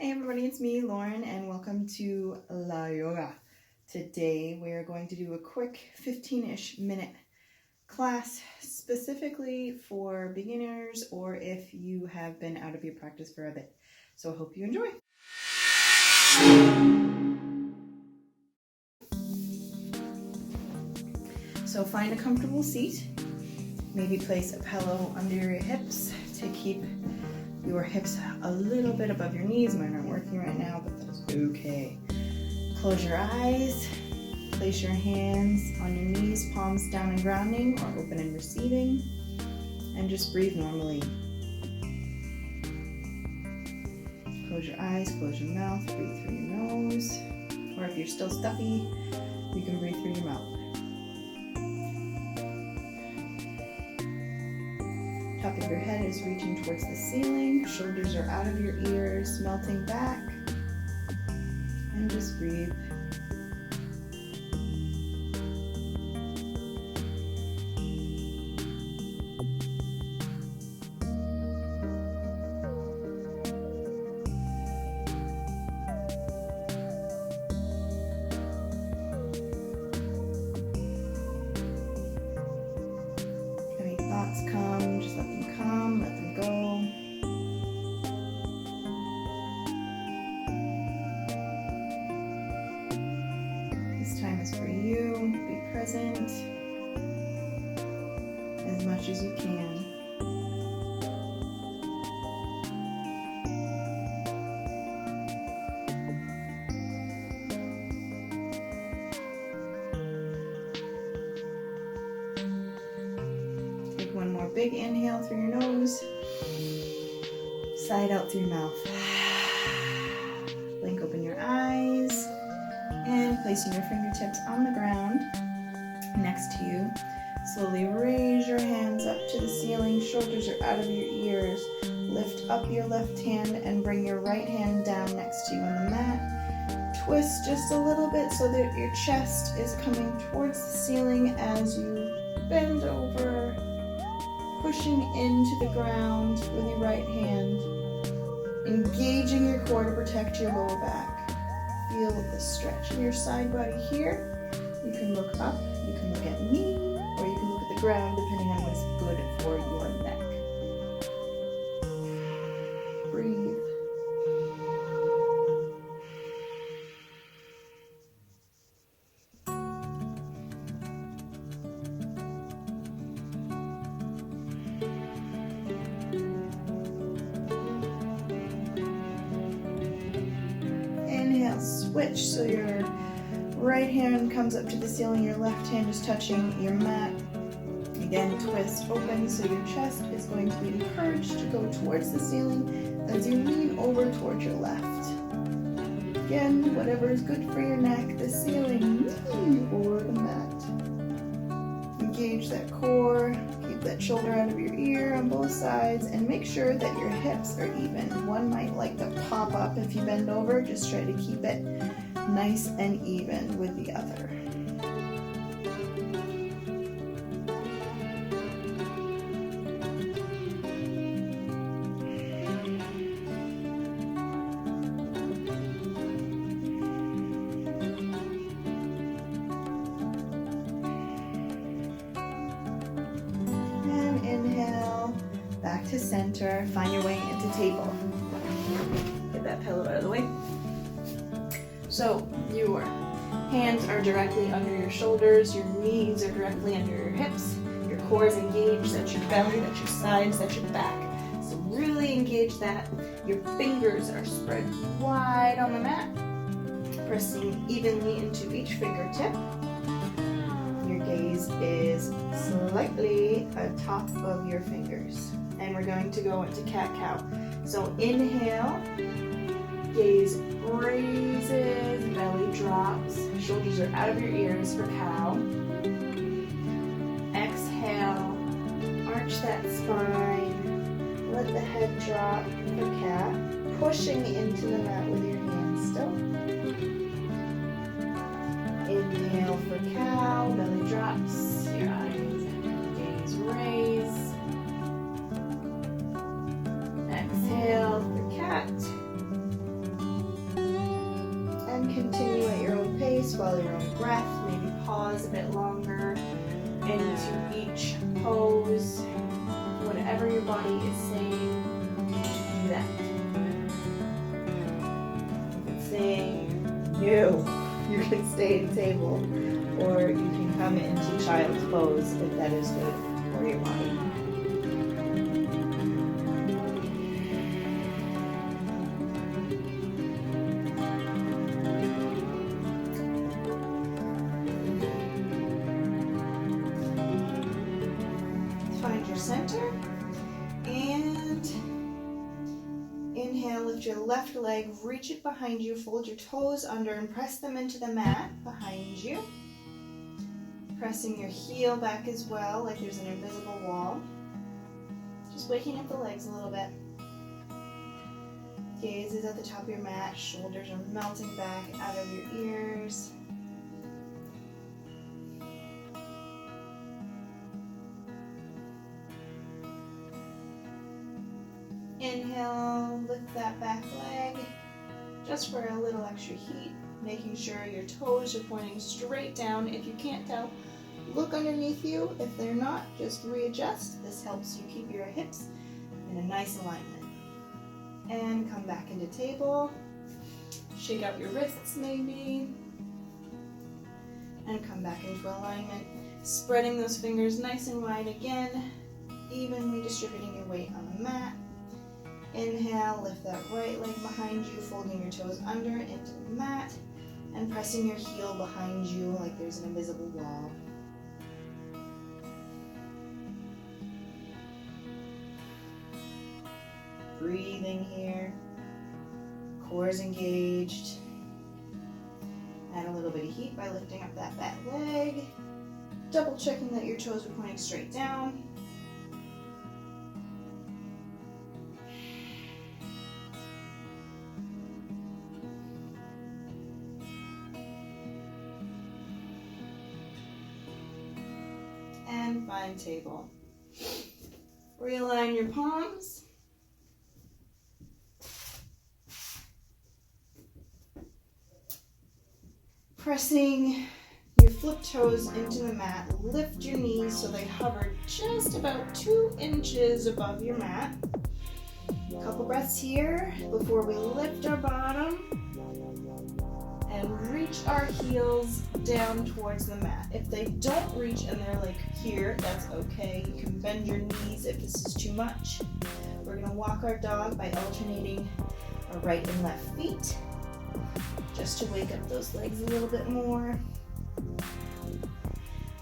Hey everybody, it's me, Lauren, and welcome to La Yoga. Today we're going to do a quick 15-ish minute class specifically for beginners or if you have been out of your practice for a bit. So I hope you enjoy. So find a comfortable seat. Maybe place a pillow under your hips to keep your hips a little bit above your knees. Mine aren't working right now, but that's okay. Close your eyes. Place your hands on your knees, palms down and grounding, or open and receiving. And just breathe normally. Close your eyes, close your mouth, breathe through your nose. Or if you're still stuffy, you can breathe through your mouth. Top of your head is reaching towards the ceiling. Shoulders are out of your ears, melting back. And just breathe. Any thoughts come, just let them come, let them go. This time is for you. Be present as much as you can. Take one more big inhale through your nose. Sigh it out through your mouth. Blink open your eyes. And placing your fingertips on the ground next to you. Slowly raise your hands up to the ceiling. Shoulders are out of your ears. Lift up your left hand and bring your right hand down next to you on the mat. Twist just a little bit so that your chest is coming towards the ceiling as you bend over, pushing into the ground with your right hand, engaging your core to protect your lower back. Feel the stretch in your side body here. You can look up, you can look at me, or you can look at the ground depending on what's good for your neck. Breathe. Inhale, switch so your right hand comes up to the ceiling, your left hand is touching your mat. Again, twist open so your chest is going to be encouraged to go towards the ceiling as you lean over towards your left. Again, whatever is good for your neck, the ceiling or the mat. Engage that core, keep that shoulder out of your ear on both sides, and make sure that your hips are even. One might like to pop up if you bend over, just try to keep it nice and even with the other. And inhale, back to center, find your way into table. Get that pillow out of the way. So your hands are directly under your shoulders, your knees are directly under your hips, your core is engaged, that's your belly, that's your sides, that's your back. So really engage that. Your fingers are spread wide on the mat, pressing evenly into each fingertip. Your gaze is slightly atop of your fingers. And we're going to go into cat-cow. So inhale. Gaze raises, belly drops, shoulders are out of your ears for cow. Exhale, arch that spine, let the head drop for cat, pushing into the mat with your hands still. Inhale for cow, belly drops, your eyes, gaze raise. Exhale for cat. Always follow your own breath. Maybe pause a bit longer into each pose. Whatever your body is saying, do that. If it's saying no, you can stay at the table, or you can come into child's pose if that is good for your body. Find your center and inhale, lift your left leg, reach it behind you, fold your toes under and press them into the mat behind you. Pressing your heel back as well, like there's an invisible wall. Just waking up the legs a little bit. Gaze is at the top of your mat, shoulders are melting back out of your ears. Inhale, lift that back leg, just for a little extra heat, making sure your toes are pointing straight down. If you can't tell, look underneath you. If they're not, just readjust. This helps you keep your hips in a nice alignment. And come back into table. Shake out your wrists maybe. And come back into alignment. Spreading those fingers nice and wide again, evenly distributing your weight on the mat. Inhale, lift that right leg behind you, folding your toes under into the mat, and pressing your heel behind you like there's an invisible wall. Breathing here, core is engaged. Add a little bit of heat by lifting up that back leg, double checking that your toes are pointing straight down. And find table. Realign your palms. Pressing your flip toes into the mat, lift your knees so they hover just about 2 inches above your mat. A couple breaths here before we lift our bottom and reach our heels down towards the mat. If they don't reach and they're like here, that's okay. You can bend your knees if this is too much. We're gonna walk our dog by alternating our right and left feet, just to wake up those legs a little bit more.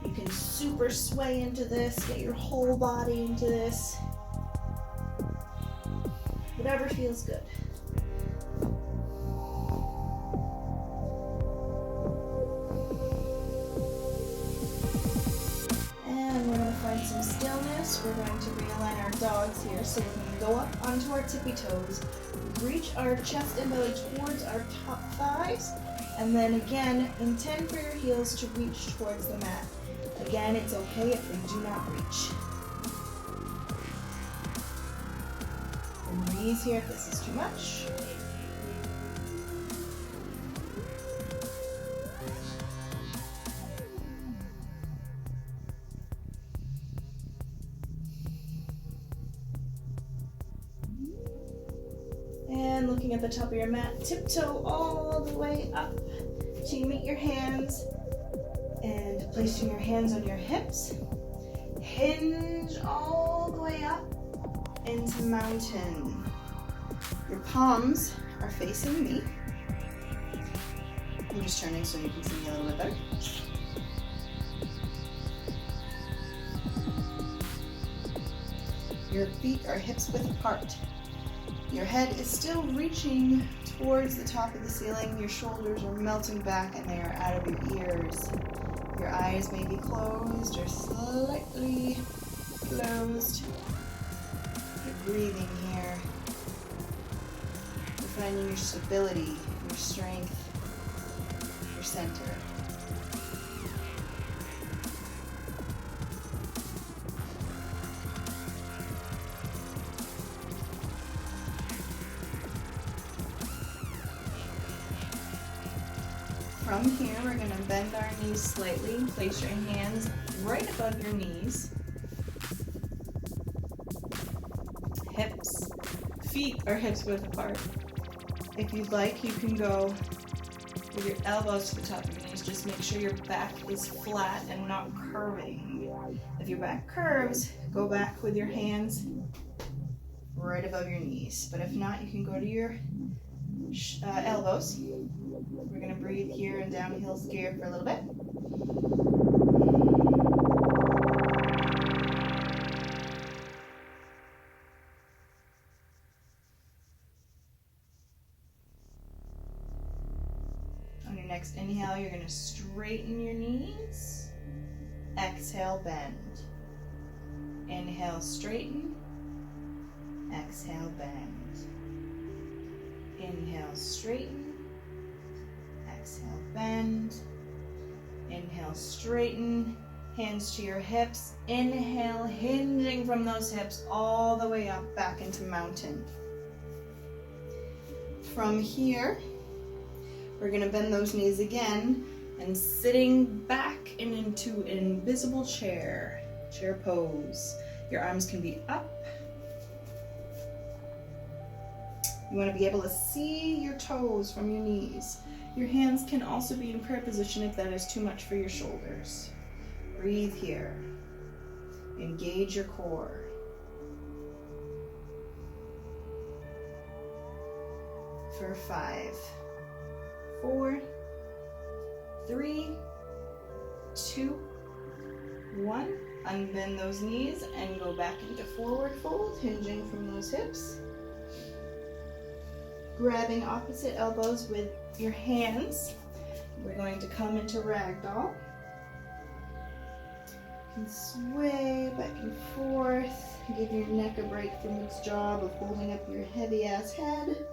You can super sway into this, get your whole body into this. Whatever feels good. And we're going to find some stillness. We're going to realign our dogs here so we can go up onto our tippy toes. Reach our chest and belly towards our top thighs, and then again, intend for your heels to reach towards the mat. Again, it's okay if they do not reach. And knees here if this is too much. And looking at the top of your mat, tiptoe all the way up till you meet your hands, and placing your hands on your hips. Hinge all the way up into mountain. Your palms are facing me. I'm just turning so you can see me a little bit better. Your feet are hips width apart. Your head is still reaching towards the top of the ceiling. Your shoulders are melting back and they are out of your ears. Your eyes may be closed or slightly closed. You're breathing here. You're finding your stability, your strength, your center. From here, we're going to bend our knees slightly. Place your hands right above your knees. Hips, feet are hips width apart. If you'd like, you can go with your elbows to the top of your knees. Just make sure your back is flat and not curving. If your back curves, go back with your hands right above your knees. But if not, you can go to your elbows. We're going to breathe here in downhill gear for a little bit. On your next inhale, you're going to straighten your knees. Exhale, bend. Inhale, straighten. Exhale, bend. Inhale, straighten. Exhale, bend. Inhale, straighten. Hands to your hips. Inhale, hinging from those hips all the way up, back into mountain. From here, we're going to bend those knees again and sitting back and into an invisible chair pose. Your arms can be up. You want to be able to see your toes from your knees. Your hands can also be in prayer position if that is too much for your shoulders. Breathe here. Engage your core. For 5, 4, 3, 2, 1. Unbend those knees and go back into forward fold, hinging from those hips. Grabbing opposite elbows with your hands. We're going to come into ragdoll. You can sway back and forth. Give your neck a break from its job of holding up your heavy ass head.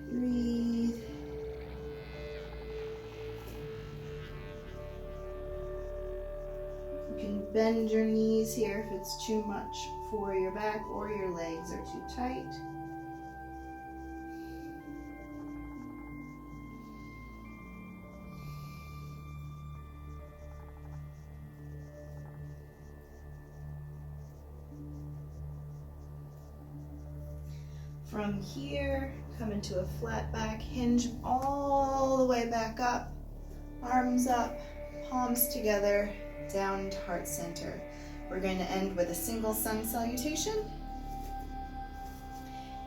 Breathe. You can bend your knees here if it's too much for your back or your legs are too tight. From here, come into a flat back, hinge all the way back up, arms up, palms together, down to heart center. We're going to end with a single sun salutation.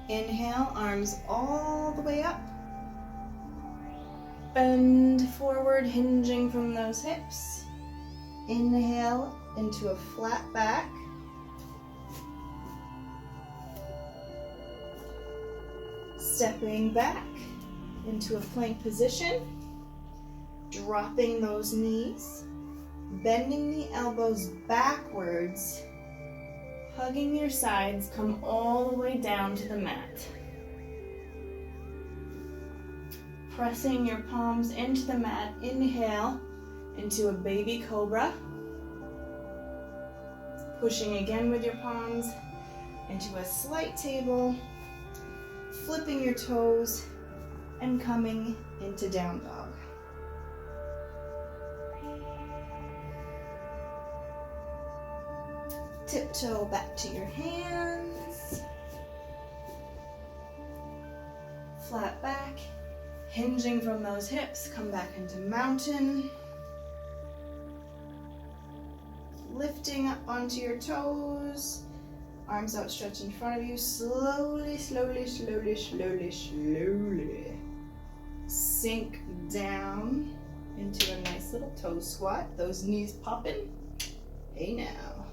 Inhale, arms all the way up. Bend forward, hinging from those hips. Inhale into a flat back. Stepping back into a plank position, dropping those knees, bending the elbows backwards, hugging your sides, come all the way down to the mat. Pressing your palms into the mat, inhale into a baby cobra. Pushing again with your palms into a slight table. Flipping your toes and coming into down dog. Tiptoe back to your hands. Flat back, hinging from those hips, come back into mountain. Lifting up onto your toes. Arms outstretched in front of you, slowly, slowly, slowly, slowly, slowly. Sink down into a nice little toe squat. Those knees popping. Hey now.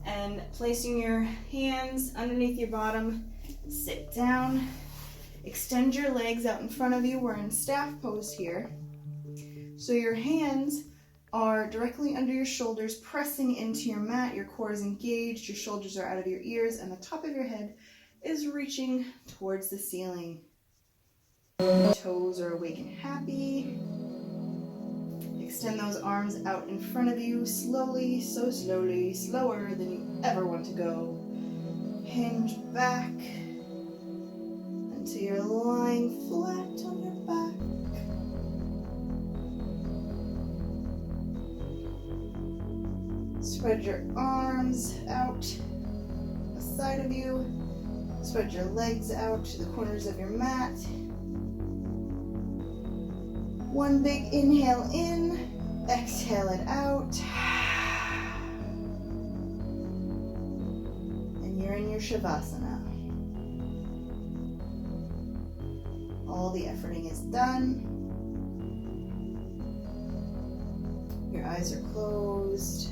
And placing your hands underneath your bottom, sit down. Extend your legs out in front of you. We're in staff pose here. So your hands are directly under your shoulders, pressing into your mat. Your core is engaged, your shoulders are out of your ears, and the top of your head is reaching towards the ceiling. Toes are awake and happy. Extend those arms out in front of you, slowly, so slowly, slower than you ever want to go. Hinge back until you're lying flat on your back. Spread your arms out the side of you. Spread your legs out to the corners of your mat. One big inhale in, exhale it out. And you're in your Shavasana. All the efforting is done. Your eyes are closed.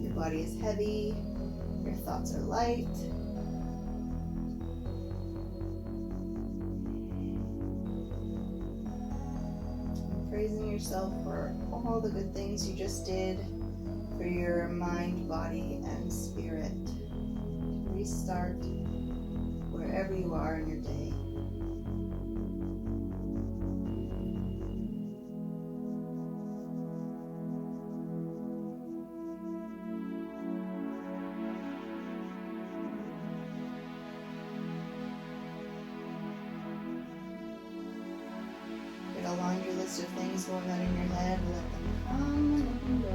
Your body is heavy. Your thoughts are light. Praising yourself for all the good things you just did for your mind, body, and spirit. Restart wherever you are in your day. Get a laundry list of things going on in your head. Let them come and let them go.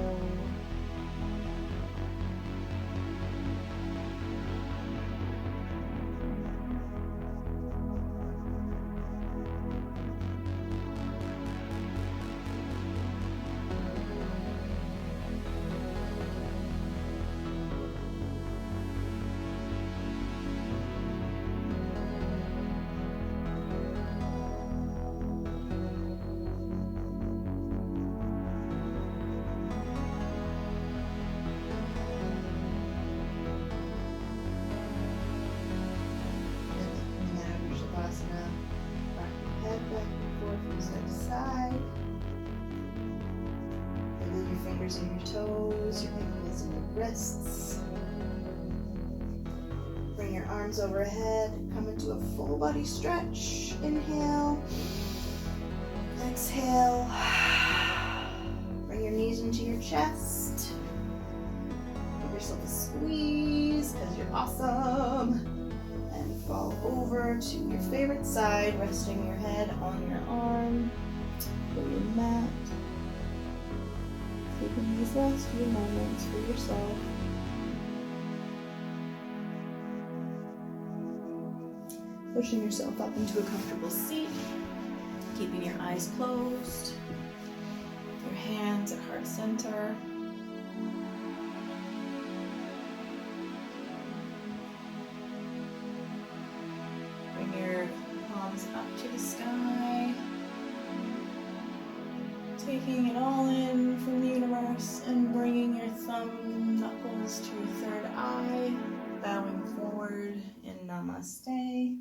In your toes, your ankles and your wrists. Bring your arms overhead. Come into a full body stretch. Inhale. Exhale. Bring your knees into your chest. Give yourself a squeeze because you're awesome. And fall over to your favorite side, resting your head on your arm or your mat. Taking these last few moments for yourself. Pushing yourself up into a comfortable seat. Keeping your eyes closed. Your hands at heart center. Bring your palms up to the sky. Taking it all in from the universe and bringing your thumb knuckles to your third eye, bowing forward in Namaste.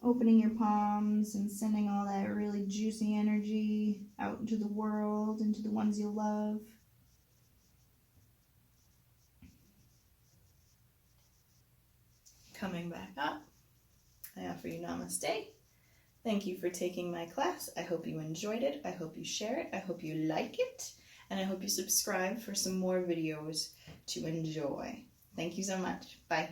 Opening your palms and sending all that really juicy energy out into the world, into the ones you love. Coming back up, I offer you Namaste. Thank you for taking my class. I hope you enjoyed it. I hope you share it. I hope you like it. And I hope you subscribe for some more videos to enjoy. Thank you so much. Bye.